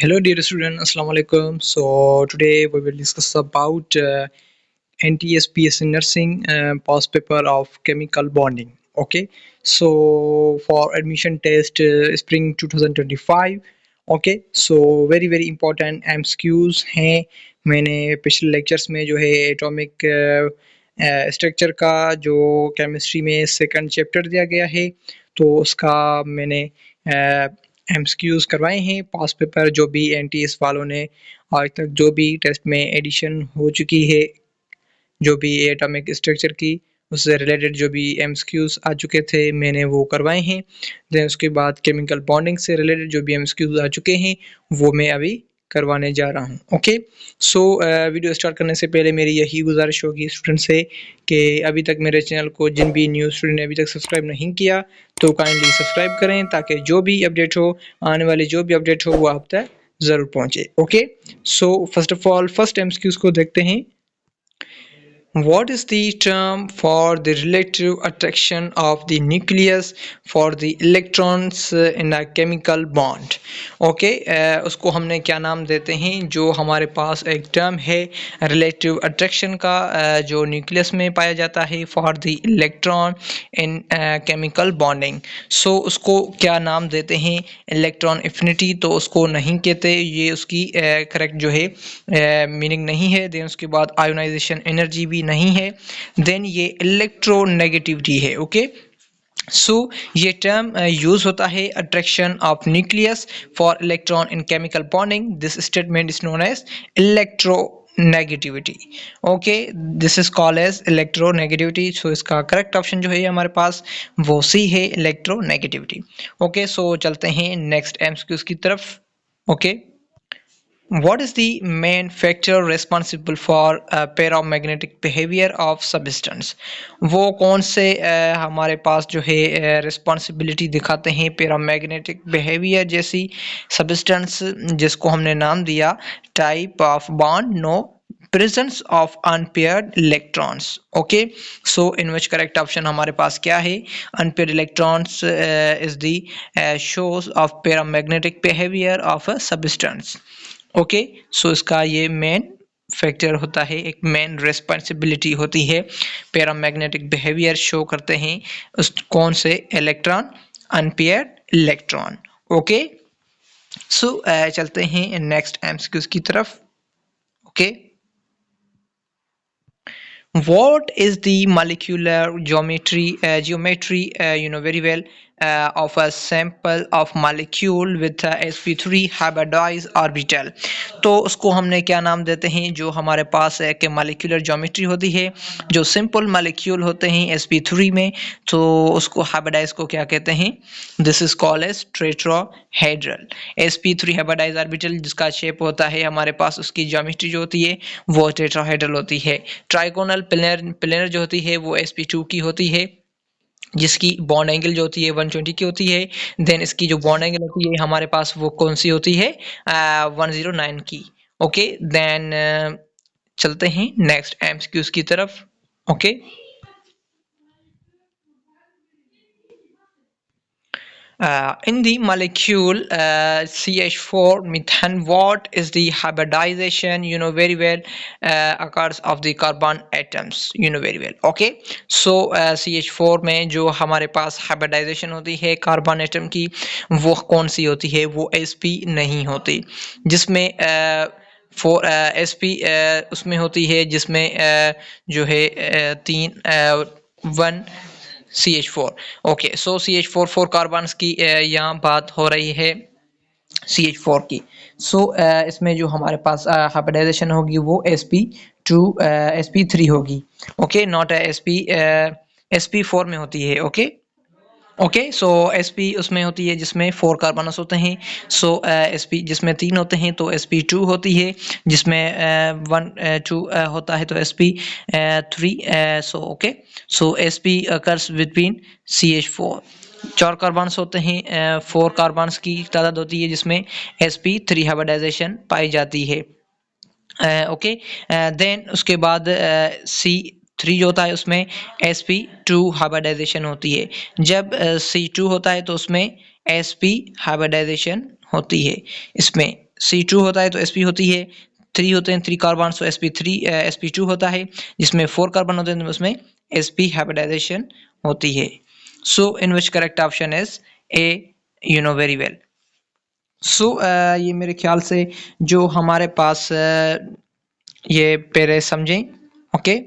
Hello, dear student. Assalamu alaikum. So today we will discuss about NTSPS nursing past paper of chemical bonding. Okay. So for admission test spring 2025. Okay. So very important MCQs हैं. मैंने पिछले lectures में जो है atomic structure का जो chemistry में second chapter दिया गया है तो उसका मैंने एमसीक्यूज करवाए हैं पास पेपर जो भी एनटीएस वालों ने आज तक जो भी टेस्ट में एडिशन हो चुकी है जो भी एटॉमिक स्ट्रक्चर की उससे रिलेटेड जो भी एमसीक्यूज आ चुके थे मैंने वो करवाए हैं। देन उसके बाद केमिकल बॉन्डिंग से रिलेटेड जो भी एमसीक्यूज आ चुके हैं वो मैं अभी करवाने जा रहा हूँ। ओके। सो वीडियो स्टार्ट करने से पहले मेरी यही गुजारिश होगी स्टूडेंट से कि अभी तक मेरे चैनल को जिन भी न्यू स्टूडेंट ने अभी तक सब्सक्राइब नहीं किया तो काइंडली सब्सक्राइब करें ताकि जो भी अपडेट हो आने वाली जो भी अपडेट हो वो आप तक ज़रूर पहुँचे। Okay. So first of all first MCQs को देखते हैं। What is the term for the relative attraction of the nucleus for the electrons in a chemical bond? Okay उसको हमने क्या नाम देते हैं? जो हमारे पास एक टर्म है रिलेटिव अट्रैक्शन का जो न्यूक्लियस में पाया जाता है for the electron in chemical bonding. So उसको क्या नाम देते हैं? इलेक्ट्रॉन एफिनिटी तो उसको नहीं कहते, ये उसकी करेक्ट जो है मीनिंग नहीं है। देन उसके बाद आयोनाइजेशन एनर्जी भी नहीं है। देन ये इलेक्ट्रोनेगेटिविटी है। ओके। सो ये टर्म यूज होता है attraction of nucleus for electron in chemical bonding. This statement is known as electronegativity. Okay, this is called as electronegativity. So इसका करेक्ट ऑप्शन जो है हमारे पास वो सी है, इलेक्ट्रोनेगेटिविटी। ओके, सो चलते हैं नेक्स्ट एमसीक्यूज की तरफ। Okay. What is the main factor responsible for paramagnetic behavior of substance? वो कौन से हमारे पास जो है रिस्पॉन्सिबिलिटी दिखाते हैं पैरामैग्नेटिक बिहेवियर जैसी सब्सटेंस जिसको हमने नाम दिया type of bond no presence of unpaired electrons. Okay, so in which correct option हमारे पास क्या है? Unpaired electrons is the shows of paramagnetic behavior of a substance. Okay, so इसका ये मेन फैक्टर होता है, एक मेन रिस्पॉन्सिबिलिटी होती है। पैरामैग्नेटिक बिहेवियर शो करते हैं उस कौन से इलेक्ट्रॉन? Unpaired electron. ओके, सो चलते हैं नेक्स्ट एमसीक्यूज की तरफ। Okay. What is the molecular geometry you know very well of a sample of molecule with sp3 hybridized orbital? तो उसको हमने क्या नाम देते हैं? जो हमारे पास है कि molecular geometry होती है, जो simple molecule होते हैं sp3 में, तो उसको hybridized को क्या कहते हैं? This is called as tetrahedral। sp3 hybridized orbital जिसका शेप होता है हमारे पास, उसकी ज्योमेट्री जो होती है वो टेट्राहेड्रल होती है। ट्राइगोनल प्लेनर जो होती है वो sp2 की होती है जिसकी बॉन्ड एंगल जो होती है 120 की होती है। देन इसकी जो बॉन्ड एंगल होती है हमारे पास वो कौन सी होती है? 109 की। ओके, देन चलते हैं नेक्स्ट एमसीक्यूज की तरफ। Okay. In the molecule CH4 methane, what is the hybridization you know very well occurs of the carbon atoms you know very well. Okay, so CH4 में जो हमारे पास hybridization होती है carbon atom की वो कौन सी होती है? वो sp नहीं होती, जिसमें sp उसमें होती है जिसमें जो है 1 CH4। ओके, सो CH4 4 कार्बन्स की यहाँ बात हो रही है CH4 की। सो इसमें जो हमारे पास हाइब्रिडाइजेशन होगी वो sp3 होगी। ओके, नॉट sp4 में होती है। ओके ओके, सो sp उसमें होती है जिसमें 4 कार्बन्स होते हैं। सो sp जिसमें 3 होते हैं तो sp2 होती है, जिसमें 1 2 होता है तो sp3। सो ओके, सो sp occurs between CH4। 4 carbons होते हैं, 4 कार्बन्स की तादाद होती है जिसमें sp3 हाइब्रिडाइजेशन पाई जाती है। ओके, देन उसके बाद C3 जो होता है उसमें sp2 हाइब्रिडाइजेशन होती है। जब C2 होता है तो उसमें sp हाइब्रिडाइजेशन होती है इसमें। C2 होता है तो sp होती है, 3 होते हैं 3 कार्बन तो sp3 sp2 होता है, जिसमें 4 कार्बन होते हैं तो उसमें sp हाइब्रिडाइजेशन होती है। So in which correct option is A, you know very well. So ये मेरे ख्याल से जो हमारे पास ये पेरे समझें, ओके,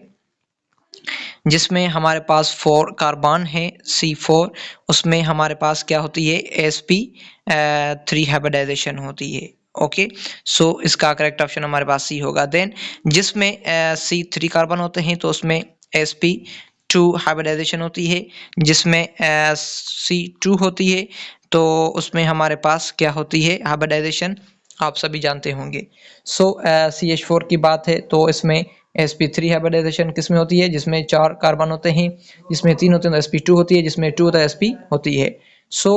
जिसमें हमारे पास 4 कार्बन है C4, उसमें हमारे पास क्या होती है sp3 हाइब्रिडाइजेशन होती है। ओके, सो इसका करेक्ट ऑप्शन हमारे पास सी होगा। देन जिसमें C3 कार्बन होते हैं तो उसमें sp2 हाइब्रिडाइजेशन होती है, जिसमें C2 होती है तो उसमें हमारे पास क्या होती है हाइब्रिडाइजेशन, आप सभी जानते होंगे। सो CH4 की बात है तो इसमें sp3 हाइब्रिडाइजेशन किसमें होती है, जिसमें 4 कार्बन होते हैं, जिसमें 3 होते हैं तो sp2 होती है, जिसमें 2 होता है sp होती है। सो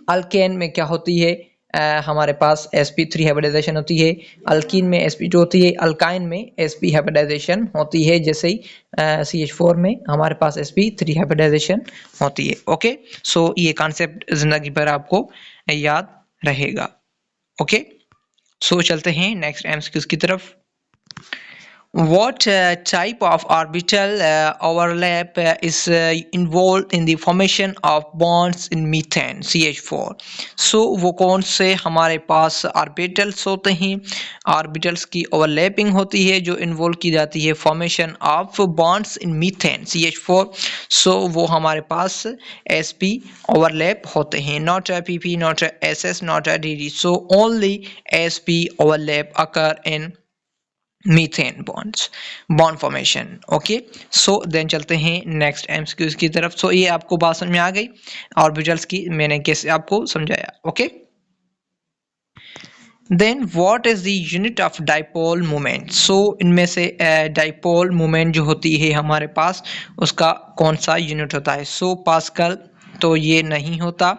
अल्केन में क्या होती है, हमारे पास sp3 हाइब्रिडाइजेशन होती है, अल्कीन में sp2 होती है, अल्काइन में sp हाइब्रिडाइजेशन होती है, जैसे ही CH4 में हमारे पास sp3 हाइब्रिडाइजेशन होती है। ओके, सो ये कॉन्सेप्ट जिंदगी भर आपको याद रहेगा। ओके, सो चलते हैं नेक्स्ट एमसीक्यूज की तरफ। What type of orbital overlap is involved in the formation of bonds in methane CH4? So वो कौन से हमारे पास ऑर्बिटल्स होते हैं, ऑर्बिटल्स की ओवरलैपिंग होती है जो इन्वॉल्व की जाती है formation of bonds in methane CH4। So वो हमारे पास sp ओवरलैप होते हैं, not pp, not ss, not dd। So only sp overlap occur in methane bonds, bond formation. Okay, so then चलते हैं नेक्स्ट एमसीक्यूज की तरफ। सो ये आपको बात समझ में आ गई ऑर्बिटल्स की, मैंने कैसे आपको समझाया। Okay, then what is the unit of dipole moment. So इनमें से डाइपोल मोमेंट जो होती है हमारे पास, उसका कौन सा यूनिट होता है। सो पास्कल तो ये नहीं होता,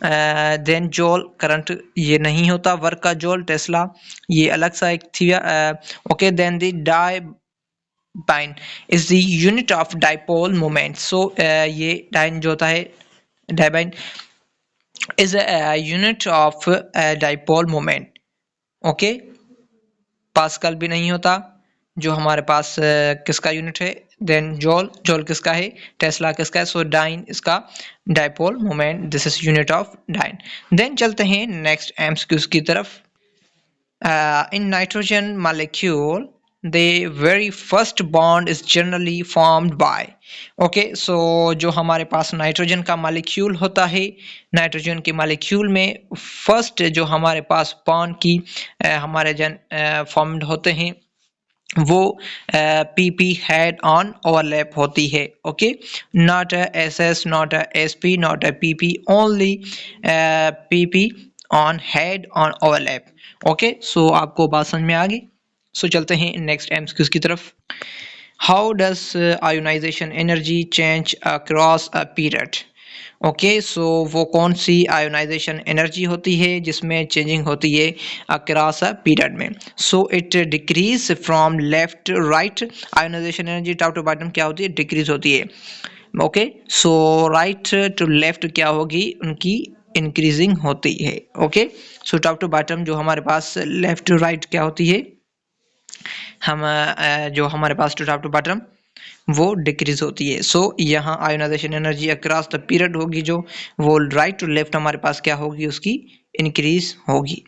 देन जॉल करंट ये नहीं होता, वर्क का जॉल टेस्ला ये अलग सा एक थी। Okay, then the debye is the unit of dipole moment. So ये डाइन जो होता है, debye is a unit of dipole moment. Okay, pascal भी नहीं होता, जो हमारे पास किसका यूनिट है, देन जॉल, जॉल किसका है, टेस्ला किसका है, सो डाइन इसका dipole moment, this is unit of dyne. Then चलते हैं नेक्स्ट एमसीक्यूज की तरफ। In nitrogen molecule the very first bond is generally formed by। Okay, so जो हमारे पास नाइट्रोजन का मॉलिक्यूल होता है, नाइट्रोजन के मॉलिक्यूल में फर्स्ट जो हमारे पास बॉन्ड की हमारे जन फॉर्म्ड होते हैं वो PP हेड ऑन ओवरलैप होती है। Okay, not SS, not SP, not PP, only PP on head on overlap. Okay, so आपको बात समझ में आ गई। सो चलते हैं नेक्स्ट एमसीक्यूज की तरफ। How does ionisation energy change across a period. Okay, so वो कौन सी आयोनाइजेशन एनर्जी होती है जिसमें चेंजिंग होती है अक्रॉस अ पीरियड में। So it decrease from left right, ionisation energy top to bottom क्या होती है, डिक्रीज होती है। Okay, so right to left क्या होगी, उनकी इंक्रीजिंग होती है। Okay, so top to bottom जो हमारे पास लेफ्ट टू राइट क्या होती है, हम जो हमारे पास टॉप टू बॉटम वो डिक्रीज होती है। सो यहाँ ionisation energy across the period होगी, जो वो राइट टू लेफ्ट हमारे पास क्या होगी, उसकी इंक्रीज होगी।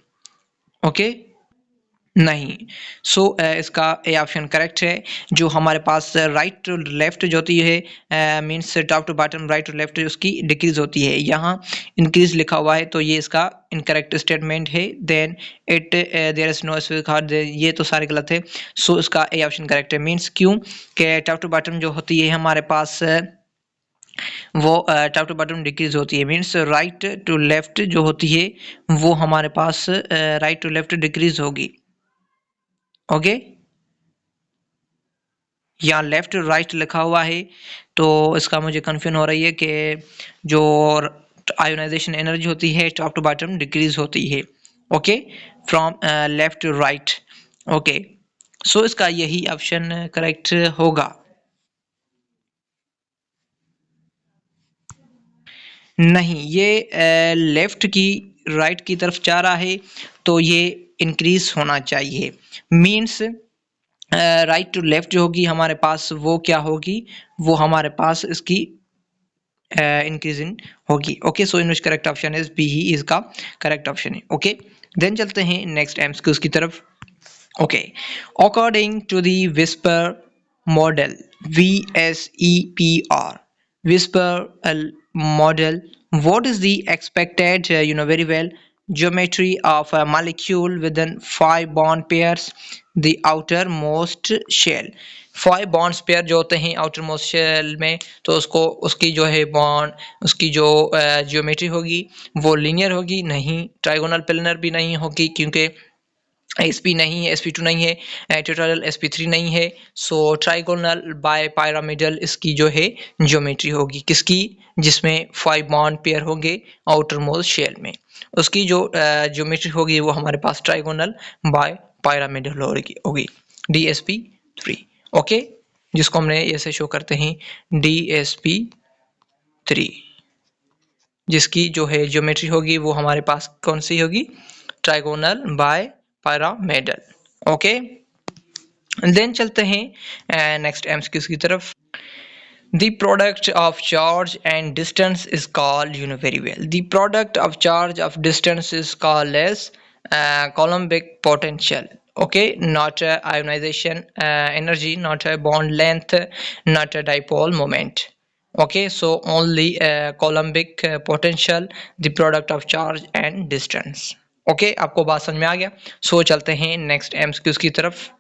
ओके, नहीं। सो इसका ए ऑप्शन करेक्ट है, जो हमारे पास राइट टू लेफ्ट जो होती है means top to bottom right to left उसकी डिक्रीज होती है, यहाँ इंक्रीज लिखा हुआ है तो ये इसका इनकरेक्ट स्टेटमेंट है। Then it there is no specific, ये तो सारे गलत है। सो इसका ए ऑप्शन करेक्ट है, मीन्स क्यों कि टॉप टू बॉटम जो होती है हमारे पास वो टॉप टू बॉटम डिक्रीज होती है, मीन्स राइट टू लेफ्ट जो होती है वो हमारे पास राइट टू लेफ्ट डिक्रीज होगी। ओके, यहाँ लेफ्ट राइट लिखा हुआ है तो इसका मुझे कन्फ्यूजन हो रही है कि जो आयोनाइजेशन एनर्जी होती है टॉप टू बॉटम डिक्रीज होती है। Okay, from left to right. Okay, so इसका यही ऑप्शन करेक्ट होगा। नहीं, ये लेफ्ट की राइट की तरफ जा रहा है तो ये इंक्रीज होना चाहिए। मीन्स राइट टू लेफ्ट जो होगी हमारे पास वो क्या होगी, वो हमारे पास इसकी इंक्रीजिंग होगी। Okay, so in which correct option is B ही इसका करेक्ट ऑप्शन है। ओके, देन चलते हैं नेक्स्ट एमसीक्यूज की तरफ। Okay, according to the whisper model, VSEPR whisper model, what is the expected very well geometry of a molecule within 5 bond pairs, the outermost shell? 5 bonds pair जो होते हैं outer most shell में, तो उसको उसकी जो है बॉन्ड उसकी जो जियोमेट्री होगी वो लीनियर होगी, नहीं ट्राइगोनल प्लेनर भी नहीं होगी क्योंकि sp नहीं है, sp2 नहीं है, ट्यूटोरियल sp3 नहीं है। सो ट्राइगोनल बाय पिरामिडल इसकी जो है ज्योमेट्री होगी किसकी, जिसमें 5 बॉन्ड पेयर होंगे आउटर मोस्ट शेल में, उसकी जो ज्योमेट्री होगी वो हमारे पास ट्राइगोनल बाय पिरामिडल होगी DSP3। ओके, जिसको हमने ऐसे शो करते हैं DSP3, जिसकी जो है ज्योमेट्री होगी वो हमारे पास कौन सी होगी, trigonal bipyramidal. Okay, then चलते हैं नेक्स्ट एमसीक्यूज की तरफ। The product of charge and distance is called, very well, the product of charge of distance is called as Coulombic potential. Okay, not ionization energy, not a bond length, not a dipole moment. Okay, so only Coulombic potential, the product of charge and distance. Okay, आपको बात समझ में आ गया। सो चलते हैं next MCQs की तरफ।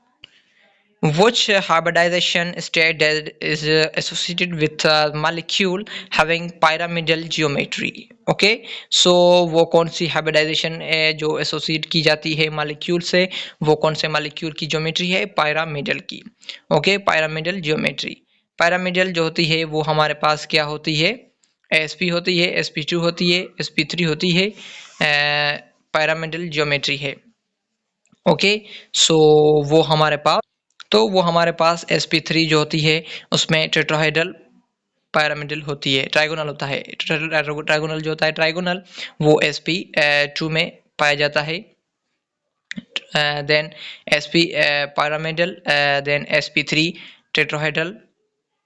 Which hybridization state is associated with a molecule having pyramidal geometry? Okay, so वो कौन सी हाइब्रिडाइजेशन है जो एसोसिएट की जाती है मॉलिक्यूल से, वो कौन से मॉलिक्यूल की ज्योमेट्री है, पिरामिडल की। Okay, pyramidal geometry. पिरामिडल जो होती है वो हमारे पास क्या होती है, sp होती है, sp2 होती है, sp3 होती है, पिरामिडल ज्योमेट्री है। ओके, सो वो हमारे पास sp3 जो होती है उसमें टेट्राहेड्रल पिरामिडल होती है, ट्राइगोनल होता है। ट्राइगोनल जो होता है ट्राइगोनल वो sp2 में पाया जाता है, then sp pyramidal, then sp3 tetrahedral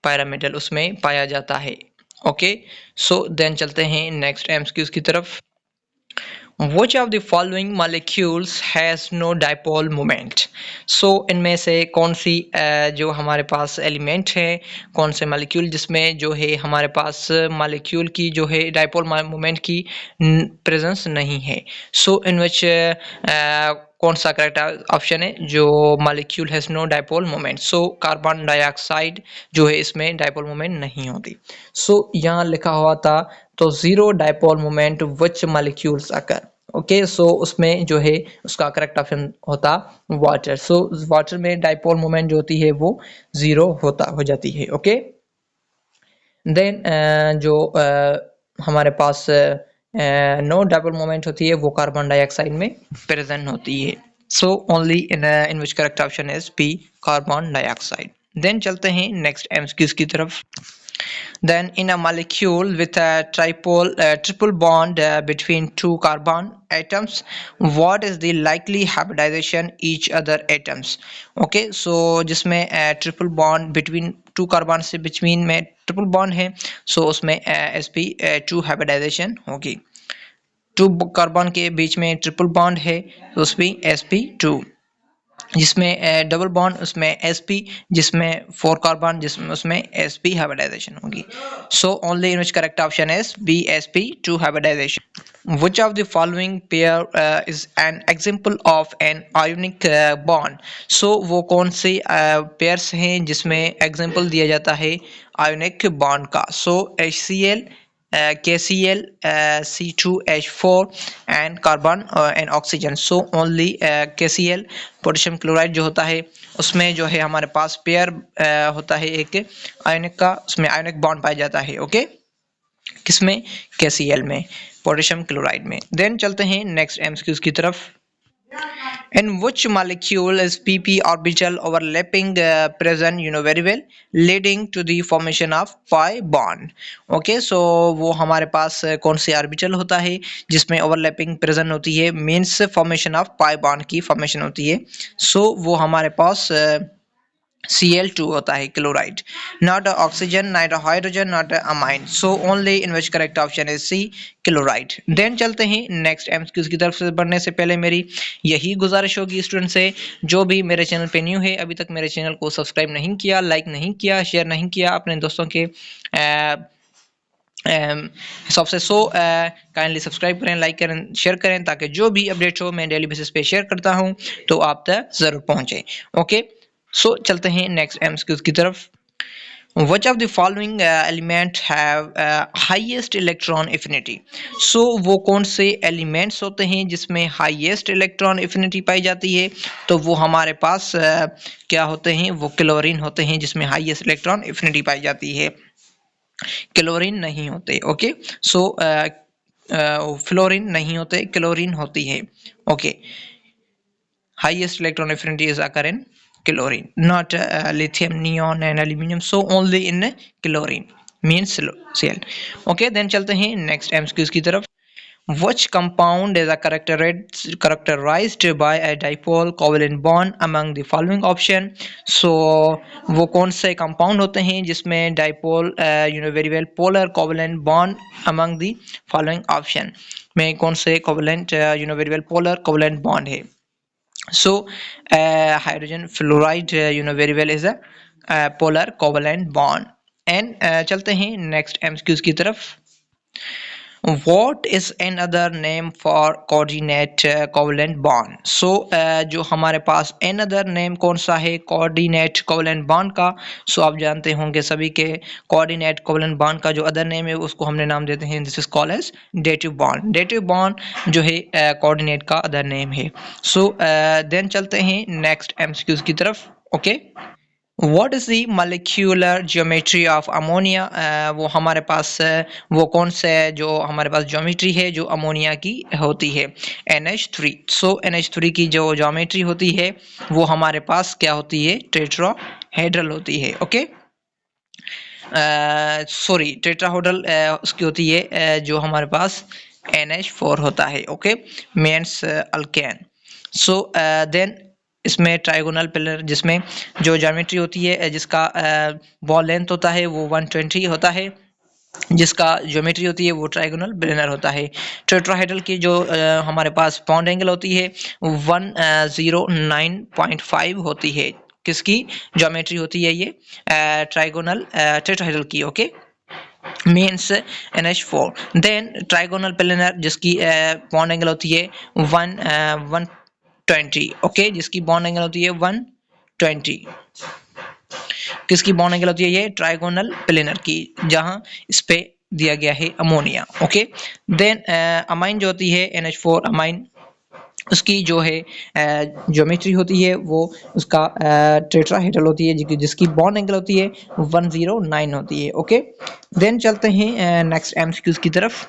pyramidal उसमें पाया जाता है। ओके, सो देन चलते हैं नेक्स्ट एमसीक्यूज की तरफ। Which of the following molecules has no dipole moment? So इनमें से कौन सी जो हमारे पास एलिमेंट है, कौन से मॉलिक्यूल जिसमें जो है हमारे पास मॉलिक्यूल की जो है डाइपोल मोमेंट की प्रेजेंस नहीं है। सो इन विच कौन सा करेक्ट ऑप्शन है, जो molecule has no dipole moment. So carbon dioxide जो है इसमें डाइपोल मोमेंट नहीं होती। सो यहाँ लिखा हुआ था तो zero dipole moment which molecules occur. Okay, so उसमें जो है उसका करेक्ट ऑप्शन होता वाटर। सो वाटर में डाइपोल मोमेंट जो होती है वो जीरो हो जाती है। ओके, देन जो हमारे पास नो डाइपोल मोमेंट होती है वो कार्बन डाइऑक्साइड में प्रेजेंट होती है। So only in which correct option is B, carbon dioxide. Then चलते हैं नेक्स्ट एमसीक्यूज की तरफ। Then in a molecule with a triple bond between 2 carbon atoms, what is the likely hybridization each other atoms? Okay, so जिसमें triple bond between 2 carbon से between में triple bond है, so उसमें sp2 hybridization होगी। 2 carbon के बीच में triple bond है तो उसमें sp2, जिसमें डबल बॉन्ड उसमें sp, जिसमें 4 कार्बन जिसमें उसमें sp हाइब्रिडाइजेशन होगी। So only in which correct option is B, sp2 hybridisation. Which of the following pair is an example of an ionic bond? So वो कौन से पेयर्स हैं जिसमें एग्जांपल दिया जाता है आयोनिक बॉन्ड का। सो HCl, KCl, C2H4 and carbon and oxygen. So only KCl, potassium chloride जो होता है उसमें जो है हमारे पास पेयर होता है एक आयोनिक का, उसमें आयोनिक बॉन्ड पाया जाता है। ओके, किसमें, KCl में, पोटेशियम क्लोराइड में। देन चलते हैं नेक्स्ट एमसीक्यूज की तरफ। In which molecule is pp orbital overlapping present, you know very well, leading to the formation of pi bond. Okay, so वो हमारे पास कौन से ऑर्बिटल होता है जिसमें ओवरलैपिंग प्रेजेंट होती है, means formation of pi bond की फॉर्मेशन होती है। सो वो हमारे पास Cl2 होता है, chloride. Not oxygen, not hydrogen, not amine. So only in which correct option is C, chloride. Then चलते हैं नेक्स्ट एमसीक्यूज की तरफ से। बढ़ने से पहले मेरी यही गुजारिश होगी स्टूडेंट से, जो भी मेरे चैनल पे न्यू है, अभी तक मेरे चैनल को सब्सक्राइब नहीं किया, लाइक नहीं किया, शेयर नहीं किया अपने दोस्तों के सबसे, सो काइंडली सब्सक्राइब करें, लाइक करें, शेयर करें, ताकि जो भी अपडेट हो मैं डेली बेसिस पे शेयर करता हूं तो आप तक जरूर पहुंचे। ओके, सो चलते हैं नेक्स्ट एमसीक्यूज की तरफ। Which of the following element have highest electron affinity? So वो कौन से एलिमेंट्स होते हैं जिसमें हाईएस्ट इलेक्ट्रॉन एफिनिटी पाई जाती है? तो वो हमारे पास क्या होते हैं? वो क्लोरीन होते हैं जिसमें हाईएस्ट इलेक्ट्रॉन एफिनिटी पाई जाती है, क्लोरीन नहीं होते। ओके, सो फ्लोरीन नहीं होते, क्लोरीन होती है। Okay, highest electron affinity is occur in chlorine, not lithium, neon and aluminum, so only in chlorine, means Cl। okay, then चलते हैं next MCQs की तरफ। which compound is characterized by a dipole covalent bond among the following option? so वो कौन से compound होते हैं जिसमें dipole very well polar covalent bond among the following option में कौन से covalent very well polar covalent bond है? So hydrogen fluoride very well is a polar covalent bond। and चलते हैं next MCQs की तरफ। what is another name for coordinate covalent bond? so जो हमारे पास another name कौन सा है coordinate covalent bond का? so आप जानते होंगे सभी के coordinate covalent bond का जो other name है उसको हमने नाम देते हैं, this is called as dative bond। dative bond जो है coordinate का other name है। so then चलते हैं next MCQs की तरफ। okay, What is the molecular geometry of ammonia? वो हमारे पास वो कौन से जो हमारे पास ज्योमेट्री है जो अमोनिया की होती है? NH3। सो NH3 की जो ज्योमेट्री होती है वो हमारे पास क्या होती है? टेट्राहेड्रल होती है। ओके, सॉरी, टेट्राहेड्रल उसकी होती है जो हमारे पास NH4 होता है। Okay, means alkane. So then इसमें ट्राइगोनल पिलर जिसमें जो ज्योमेट्री होती है जिसका बॉल लेंथ होता है वो 120 होता है, जिसका ज्योमेट्री होती है वो ट्राइगोनल प्लेनर होता है। टेट्राहेड्रल की जो हमारे पास बॉन्ड एंगल होती है 109.5 होती है। किसकी ज्योमेट्री होती है? ये ट्राइगोनल टेट्राहेड्रल की। Okay, means NH4। Then trigonal planar जिसकी बॉन्ड एंगल होती है 120। ओके, जिसकी बॉन्ड एंगल होती है 120। किसकी बॉन्ड एंगल होती है? ये ट्राइगोनल प्लेनर की, जहां इस पे दिया गया है अमोनिया। ओके, देन अमाइन जो होती है NH4 अमाइन, उसकी जो है ज्योमेट्री होती है वो उसका टेट्राहेड्रल होती है जिसकी बॉन्ड एंगल होती है 109 होती है। ओके, देन चलते हैं नेक्स्ट एमसीक्यूज की तरफ।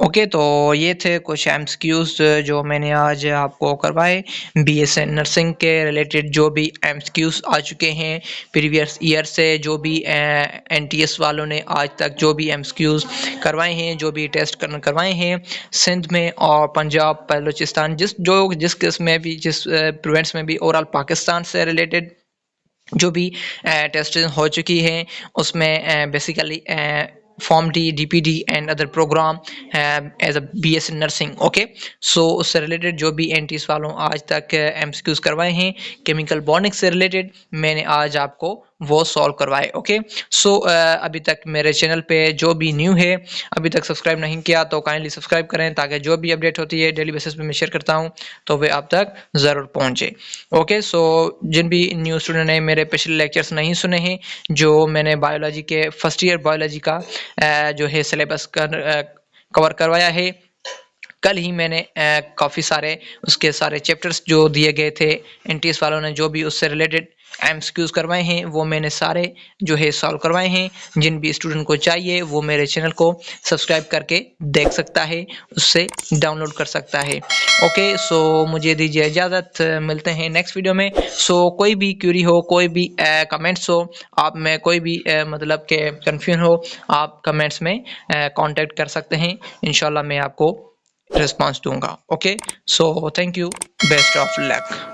ओके, तो ये थे कुछ एमसीक्यूज जो मैंने आज आपको करवाए बीएसएन नर्सिंग के रिलेटेड। जो भी एमसीक्यूज आ चुके हैं प्रीवियस ईयर से, जो भी एनटीएस वालों ने आज तक जो भी एमसीक्यूज करवाए हैं, जो भी टेस्ट करवाए हैं सिंध में और पंजाब बलूचिस्तान, जिस किस्म में भी, जिस प्रोविंस में भी, ओवरऑल पाकिस्तान से रिलेटेड जो भी टेस्ट हो चुकी हैं उसमें basically pharm D, DPD and other program as a BSc nursing. Okay, so उससे रिलेटेड जो भी एनटीएस वालों आज तक एमसीक्यूज करवाए हैं केमिकल बॉन्डिंग से रिलेटेड, मैंने आज आपको वो सॉल्व करवाए। ओके, सो अभी तक मेरे चैनल पे जो भी न्यू है, अभी तक सब्सक्राइब नहीं किया तो काइंडली सब्सक्राइब करें, ताकि जो भी अपडेट होती है डेली बेसिस पे मैं शेयर करता हूं तो वे आप तक ज़रूर पहुंचे। ओके, सो जिन भी न्यू स्टूडेंट ने मेरे पिछले लेक्चर्स नहीं सुने हैं, जो मैंने बायोलॉजी के फर्स्ट ईयर बायोलॉजी का जो है सिलेबस कवर करवाया है कल ही मैंने काफ़ी सारे उसके सारे चैप्टर्स जो दिए गए थे एनटीएस वालों ने, जो भी उससे रिलेटेड एमसीक्यूज करवाए हैं, वो मैंने सारे जो है सॉल्व करवाए हैं। जिन भी स्टूडेंट को चाहिए वो मेरे चैनल को सब्सक्राइब करके देख सकता है, उससे डाउनलोड कर सकता है। ओके, सो मुझे दीजिए इजाज़त, मिलते हैं नेक्स्ट वीडियो में। सो कोई भी क्यूरी हो, कोई भी कमेंट्स हो, आप में कोई भी मतलब के कन्फ्यूजन हो, आप कमेंट्स में कांटेक्ट कर सकते हैं। इंशाल्लाह मैं आपको रिस्पांस दूंगा। Okay, so thank you, best of luck.